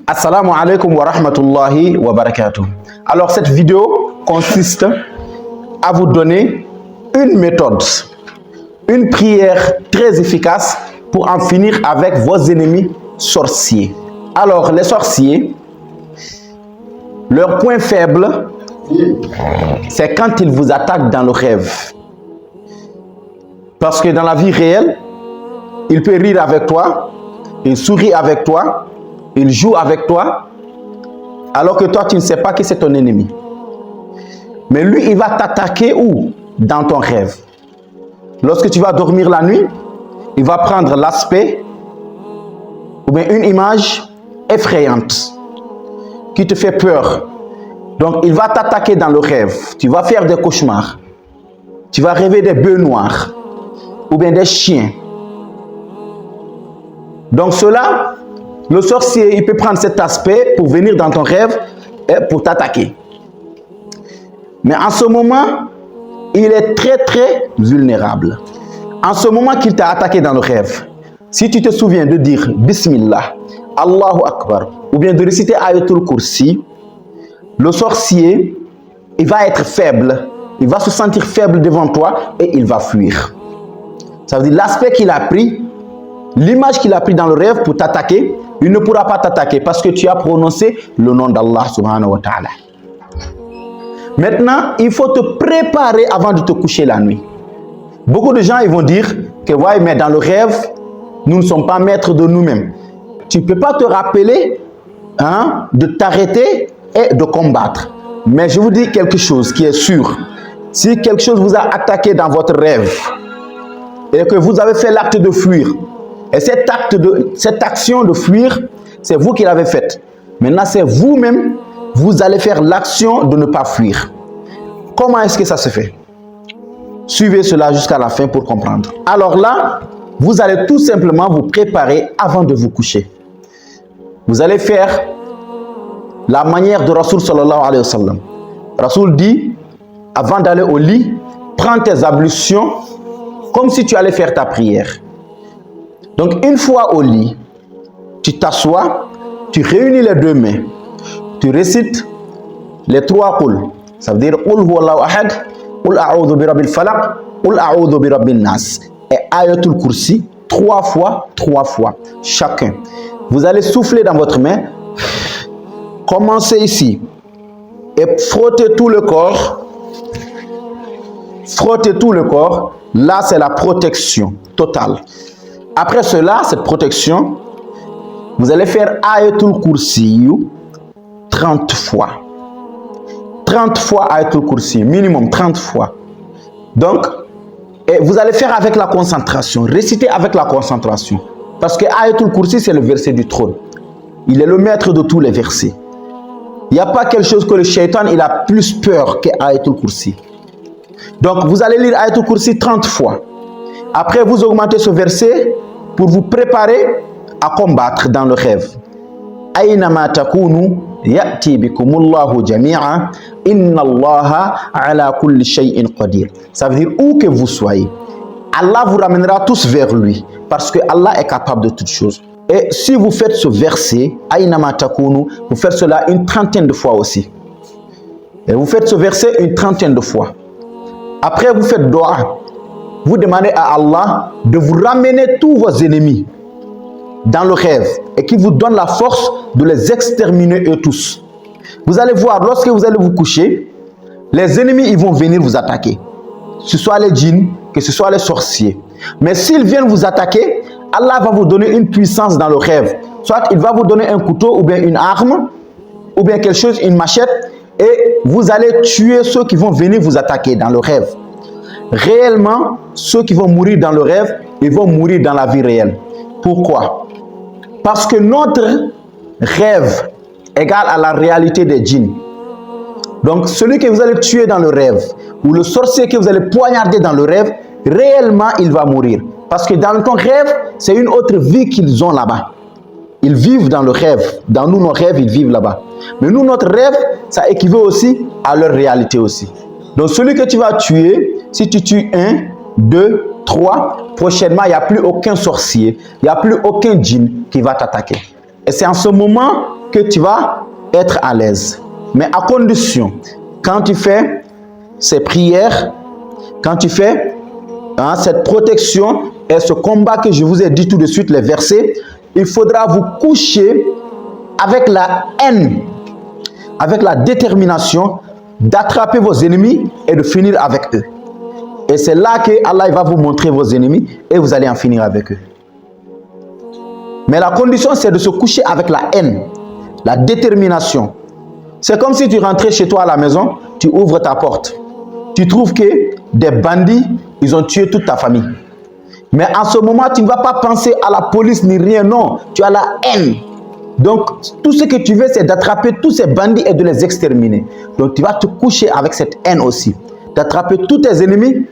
Assalamu alaikum wa rahmatullahi wa barakatuh. Alors cette vidéo consiste à vous donner une méthode, une prière très efficace pour en finir avec vos ennemis sorciers. Alors les sorciers, leur point faible, c'est quand ils vous attaquent dans le rêve. Parce que dans la vie réelle, il peut rire avec toi, il sourit avec toi, il joue avec toi, alors que toi tu ne sais pas que c'est ton ennemi. Mais lui, il va t'attaquer où? Dans ton rêve. Lorsque tu vas dormir la nuit, il va prendre l'aspect ou bien une image effrayante qui te fait peur. Donc il va t'attaquer dans le rêve. Tu vas faire des cauchemars. Tu vas rêver des bœufs noirs ou bien des chiens. Donc cela, le sorcier, il peut prendre cet aspect pour venir dans ton rêve et pour t'attaquer. Mais en ce moment, il est très vulnérable. En ce moment qu'il t'a attaqué dans le rêve, si tu te souviens de dire Bismillah, Allahu Akbar, ou bien de réciter Ayatul Kursi, le sorcier, il va être faible, il va se sentir faible devant toi et il va fuir. Ça veut dire l'aspect qu'il a pris, l'image qu'il a pris dans le rêve pour t'attaquer, il ne pourra pas t'attaquer parce que tu as prononcé le nom d'Allah subhanahu wa ta'ala. Maintenant, il faut te préparer avant de te coucher la nuit. Beaucoup de gens ils vont dire que ouais, mais dans le rêve, nous ne sommes pas maîtres de nous-mêmes. Tu ne peux pas te rappeler de t'arrêter et de combattre. Mais je vous dis quelque chose qui est sûr. Si quelque chose vous a attaqué dans votre rêve et que vous avez fait l'acte de fuir, et cette action de fuir, c'est vous qui l'avez faite. Maintenant, c'est vous-même, vous allez faire l'action de ne pas fuir. Comment est-ce que ça se fait? Suivez cela jusqu'à la fin pour comprendre. Alors là, vous allez tout simplement vous préparer avant de vous coucher. Vous allez faire la manière de Rasoul sallallahu alayhi wa sallam. Rasoul dit, avant d'aller au lit, prends tes ablutions comme si tu allais faire ta prière. Donc une fois au lit, tu t'assois, tu réunis les deux mains, tu récites les trois qul. Ça veut dire qul huwallahu ahad, qul a'udhu bi rabbil falaq, qul a'udhu bi rabbin nas. Et ayatul kursi, trois fois chacun. Vous allez souffler dans votre main, commencez ici et frottez tout le corps. Frottez tout le corps. Là, c'est la protection totale. Après cela, cette protection, vous allez faire Ayatul Kursi 30 fois. 30 fois Ayatul Kursi, minimum 30 fois. Donc, et vous allez faire avec la concentration, réciter avec la concentration. Parce que Ayatul Kursi, c'est le verset du trône. Il est le maître de tous les versets. Il n'y a pas quelque chose que le shaitan, il a plus peur que Ayatul Kursi. Donc, vous allez lire Ayatul Kursi 30 fois. Après, vous augmentez ce verset pour vous préparer à combattre dans le rêve. Aynama takunu ya'ti bikumullahu jami'a inna Allaha ala kulli shay'in qadir. Ça veut dire où que vous soyez, Allah vous ramènera tous vers lui parce que Allah est capable de toutes choses. Et si vous faites ce verset, Aynama takunu, vous faites cela une trentaine de fois aussi. Et vous faites ce verset une trentaine de fois. Après, vous faites dua. Vous demandez à Allah de vous ramener tous vos ennemis dans le rêve et qu'il vous donne la force de les exterminer eux tous. Vous allez voir, lorsque vous allez vous coucher, les ennemis ils vont venir vous attaquer. Que ce soit les djinns, que ce soit les sorciers. Mais s'ils viennent vous attaquer, Allah va vous donner une puissance dans le rêve. Soit il va vous donner un couteau ou bien une arme ou bien quelque chose, une machette, et vous allez tuer ceux qui vont venir vous attaquer dans le rêve. Réellement, ceux qui vont mourir dans le rêve, ils vont mourir dans la vie réelle. Pourquoi? Parce que notre rêve égale à la réalité des djinns. Donc, celui que vous allez tuer dans le rêve, ou le sorcier que vous allez poignarder dans le rêve, réellement, il va mourir. Parce que dans ton rêve, c'est une autre vie qu'ils ont là-bas. Ils vivent dans le rêve. Dans nous, nos rêves, ils vivent là-bas. Mais nous, notre rêve, ça équivaut aussi à leur réalité aussi. Donc, celui que tu vas tuer, si tu tues 1, 2, 3, prochainement, il n'y a plus aucun sorcier, il n'y a plus aucun djinn qui va t'attaquer. Et c'est en ce moment que tu vas être à l'aise. Mais à condition, quand tu fais ces prières, quand tu fais cette protection et ce combat que je vous ai dit tout de suite, les versets, il faudra vous coucher avec la haine, avec la détermination d'attraper vos ennemis et de finir avec eux. Et c'est là que Allah va vous montrer vos ennemis et vous allez en finir avec eux. Mais la condition, c'est de se coucher avec la haine, la détermination. C'est comme si tu rentrais chez toi à la maison, tu ouvres ta porte. Tu trouves que des bandits, ils ont tué toute ta famille. Mais en ce moment, tu ne vas pas penser à la police ni rien, non. Tu as la haine. Donc, tout ce que tu veux, c'est d'attraper tous ces bandits et de les exterminer. Donc, tu vas te coucher avec cette haine aussi. D'attraper tous tes ennemis,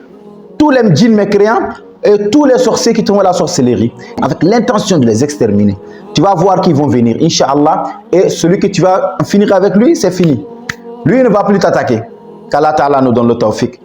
tous les djinns mécréants et tous les sorciers qui te font la sorcellerie, avec l'intention de les exterminer. Tu vas voir qu'ils vont venir, Inch'Allah, et celui que tu vas finir avec lui, c'est fini. Lui, il ne va plus t'attaquer. Qu'Allah Ta'ala nous donne le tawfiq.